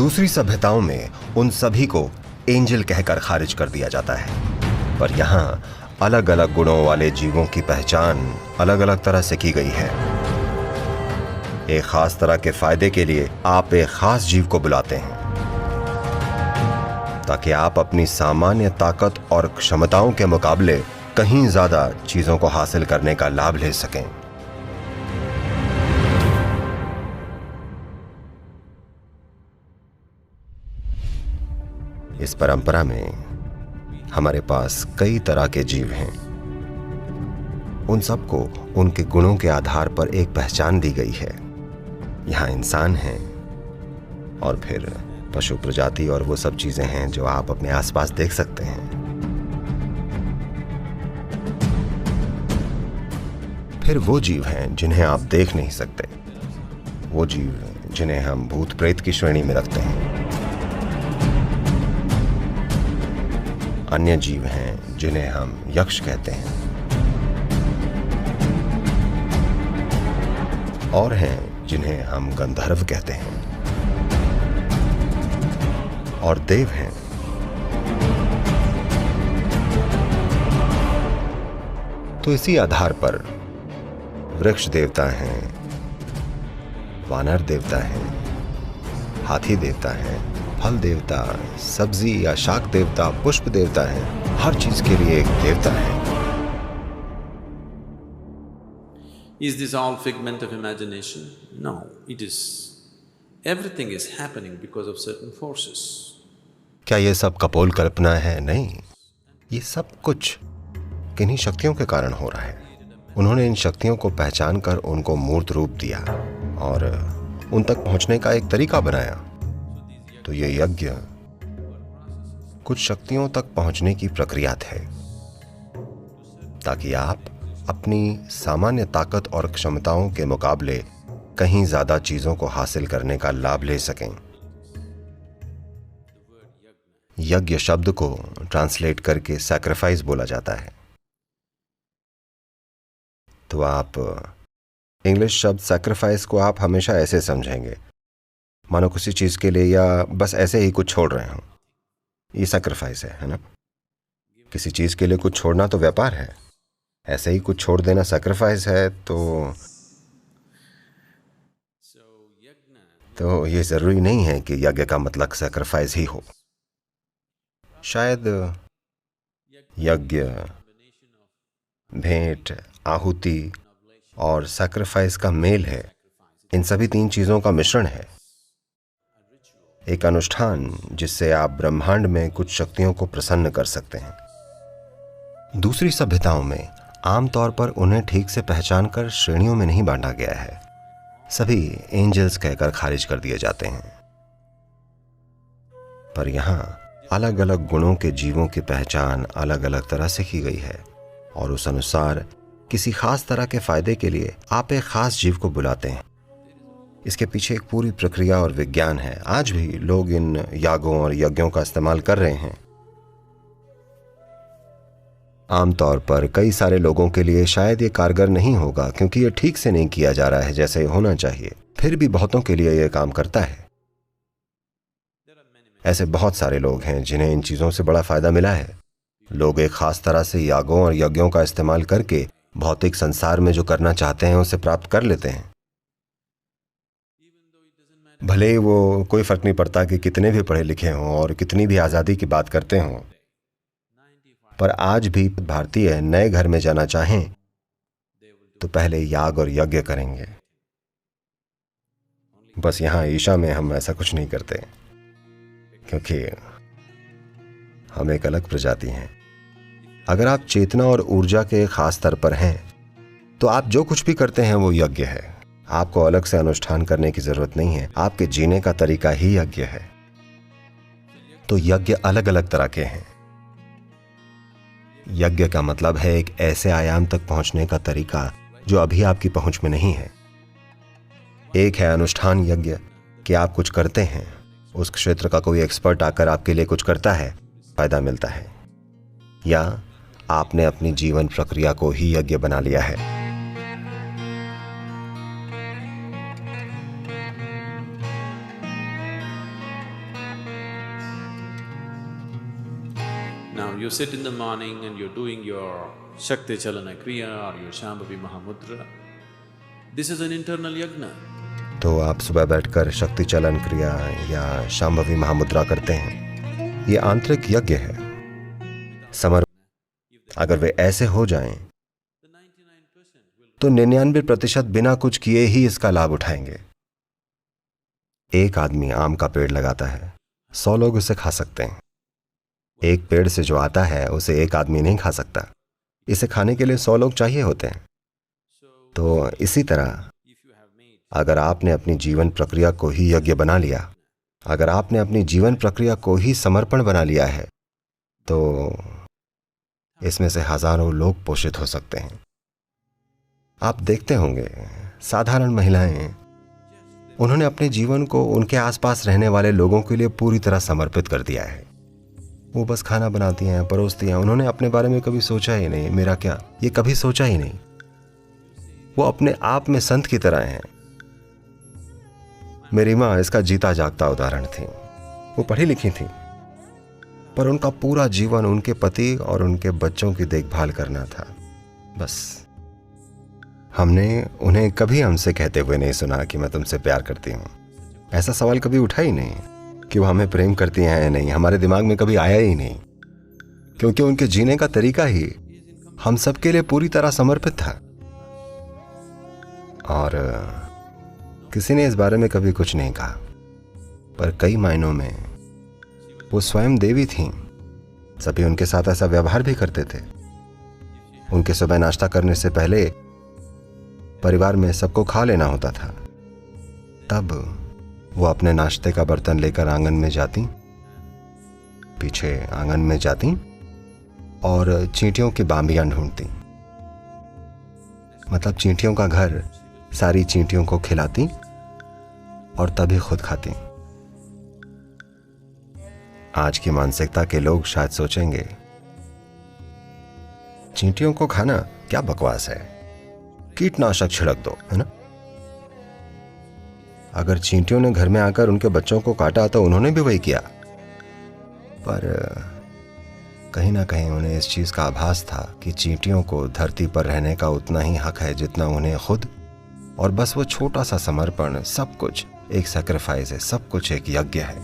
दूसरी सभ्यताओं में उन सभी को एंजल कहकर खारिज कर दिया जाता है, पर यहाँ अलग अलग गुणों वाले जीवों की पहचान अलग अलग तरह से की गई है। एक खास तरह के फायदे के लिए आप एक खास जीव को बुलाते हैं ताकि आप अपनी सामान्य ताकत और क्षमताओं के मुकाबले कहीं ज्यादा चीजों को हासिल करने का लाभ ले सकें। इस परंपरा में हमारे पास कई तरह के जीव हैं। उन सबको उनके गुणों के आधार पर एक पहचान दी गई है। यहाँ इंसान हैं और फिर पशु प्रजाति और वो सब चीजें हैं जो आप अपने आसपास देख सकते हैं। फिर वो जीव हैं जिन्हें आप देख नहीं सकते, वो जीव जिन्हें हम भूत प्रेत की श्रेणी में रखते हैं। अन्य जीव हैं जिन्हें हम यक्ष कहते हैं, और हैं जिन्हें हम गंधर्व कहते हैं, और देव हैं। तो इसी आधार पर वृक्ष देवता हैं, वानर देवता हैं, हाथी देवता हैं, फल देवता, सब्जी या शाक देवता, पुष्प देवता है। हर चीज के लिए एक देवता है। Is this all figment of imagination? No, it is. Everything is happening because of certain forces. क्या ये सब कपोल कल्पना है? नहीं, ये सब कुछ किन्हीं शक्तियों के कारण हो रहा है। उन्होंने इन शक्तियों को पहचान कर उनको मूर्त रूप दिया और उन तक पहुंचने का एक तरीका बनाया। तो ये यज्ञ कुछ शक्तियों तक पहुंचने की प्रक्रिया थे ताकि आप अपनी सामान्य ताकत और क्षमताओं के मुकाबले कहीं ज्यादा चीजों को हासिल करने का लाभ ले सकें। यज्ञ शब्द को ट्रांसलेट करके सैक्रिफाइस बोला जाता है। तो आप इंग्लिश शब्द सैक्रिफाइस को आप हमेशा ऐसे समझेंगे, मानो किसी चीज के लिए या बस ऐसे ही कुछ छोड़ रहे हो। ये सैक्रिफाइस है ना? किसी चीज के लिए कुछ छोड़ना तो व्यापार है, ऐसे ही कुछ छोड़ देना सैक्रिफाइस है। तो ये जरूरी नहीं है कि यज्ञ का मतलब सैक्रिफाइस ही हो। शायद यज्ञ, भेंट, आहुति और सैक्रिफाइस का मेल है। इन सभी तीन चीजों का मिश्रण है। एक अनुष्ठान जिससे आप ब्रह्मांड में कुछ शक्तियों को प्रसन्न कर सकते हैं। दूसरी सभ्यताओं में आमतौर पर उन्हें ठीक से पहचान कर श्रेणियों में नहीं बांटा गया है। सभी एंजल्स कहकर खारिज कर दिए जाते हैं। पर यहाँ अलग अलग गुणों के जीवों की पहचान अलग अलग तरह से की गई है और उस अनुसार किसी खास तरह के फायदे के लिए आप एक खास जीव को बुलाते हैं। इसके पीछे एक पूरी प्रक्रिया और विज्ञान है। आज भी लोग इन यागों और यज्ञों का इस्तेमाल कर रहे हैं। आमतौर पर कई सारे लोगों के लिए शायद ये कारगर नहीं होगा क्योंकि ये ठीक से नहीं किया जा रहा है जैसे होना चाहिए। फिर भी बहुतों के लिए यह काम करता है। ऐसे बहुत सारे लोग हैं जिन्हें इन चीजों से बड़ा फायदा मिला है। लोग एक खास तरह से यागों और यज्ञों का इस्तेमाल करके भौतिक संसार में जो करना चाहते हैं उसे प्राप्त कर लेते हैं। भले ही वो कोई फर्क नहीं पड़ता कि कितने भी पढ़े लिखे हों और कितनी भी आजादी की बात करते हों, पर आज भी भारतीय नए घर में जाना चाहें तो पहले याग और यज्ञ करेंगे। बस यहाँ ईशा में हम ऐसा कुछ नहीं करते क्योंकि हम एक अलग प्रजाति हैं। अगर आप चेतना और ऊर्जा के खास स्तर पर हैं तो आप जो कुछ भी करते हैं वो यज्ञ है। आपको अलग से अनुष्ठान करने की जरूरत नहीं है, आपके जीने का तरीका ही यज्ञ है। तो यज्ञ अलग अलग तरह के हैं। यज्ञ का मतलब है एक ऐसे आयाम तक पहुंचने का तरीका जो अभी आपकी पहुंच में नहीं है। एक है अनुष्ठान यज्ञ कि आप कुछ करते हैं, उस क्षेत्र का कोई एक्सपर्ट आकर आपके लिए कुछ करता है, फायदा मिलता है, या आपने अपनी जीवन प्रक्रिया को ही यज्ञ बना लिया है। Now you sit in the morning and you're doing your Shakti Chalana Kriya or your Shambhavi Mahamudra. This is an internal yajna. तो आप सुबह बैठकर शक्ति चलन क्रिया या शांभवी महामुद्रा करते हैं, ये आंतरिक यज्ञ है। अगर वे ऐसे हो जाएं, तो 99% बिना कुछ किए ही इसका लाभ उठाएंगे। एक आदमी आम का पेड़ लगाता है, 100 लोग उसे खा सकते हैं। एक पेड़ से जो आता है उसे एक आदमी नहीं खा सकता, इसे खाने के लिए 100 लोग चाहिए होते हैं। तो इसी तरह अगर आपने अपनी जीवन प्रक्रिया को ही यज्ञ बना लिया, अगर आपने अपनी जीवन प्रक्रिया को ही समर्पण बना लिया है, तो इसमें से हजारों लोग पोषित हो सकते हैं। आप देखते होंगे साधारण महिलाएं, उन्होंने अपने जीवन को उनके आसपास रहने वाले लोगों के लिए पूरी तरह समर्पित कर दिया है। वो बस खाना बनाती हैं, परोसती हैं। उन्होंने अपने बारे में कभी सोचा ही नहीं, मेरा क्या, ये कभी सोचा ही नहीं। वो अपने आप में संत की तरह हैं। मेरी माँ इसका जीता जागता उदाहरण थी। वो पढ़ी लिखी थी, पर उनका पूरा जीवन उनके पति और उनके बच्चों की देखभाल करना था। बस हमने उन्हें कभी हमसे कहते हुए नहीं सुना कि मैं तुमसे प्यार करती हूँ। ऐसा सवाल कभी उठा ही नहीं कि वो हमें प्रेम करती हैं या नहीं, हमारे दिमाग में कभी आया ही नहीं, क्योंकि उनके जीने का तरीका ही हम सबके लिए पूरी तरह समर्पित था। और किसी ने इस बारे में कभी कुछ नहीं कहा, पर कई मायनों में वो स्वयं देवी थीं। सभी उनके साथ ऐसा व्यवहार भी करते थे। उनके सुबह नाश्ता करने से पहले परिवार में सबको खा लेना होता था। तब वो अपने नाश्ते का बर्तन लेकर आंगन में जाती, पीछे आंगन में जाती और चींटियों की बांबियां ढूंढती, मतलब चींटियों का घर, सारी चींटियों को खिलाती और तभी खुद खाती। आज की मानसिकता के लोग शायद सोचेंगे, चींटियों को खाना क्या बकवास है, कीटनाशक छिड़क दो, है ना। अगर चींटियों ने घर में आकर उनके बच्चों को काटा तो उन्होंने भी वही किया, पर कहीं ना कहीं उन्हें इस चीज का आभास था कि चींटियों को धरती पर रहने का उतना ही हक है जितना उन्हें खुद, और बस वो छोटा सा समर्पण, सब कुछ एक सैक्रिफाइस है, सब कुछ एक यज्ञ है।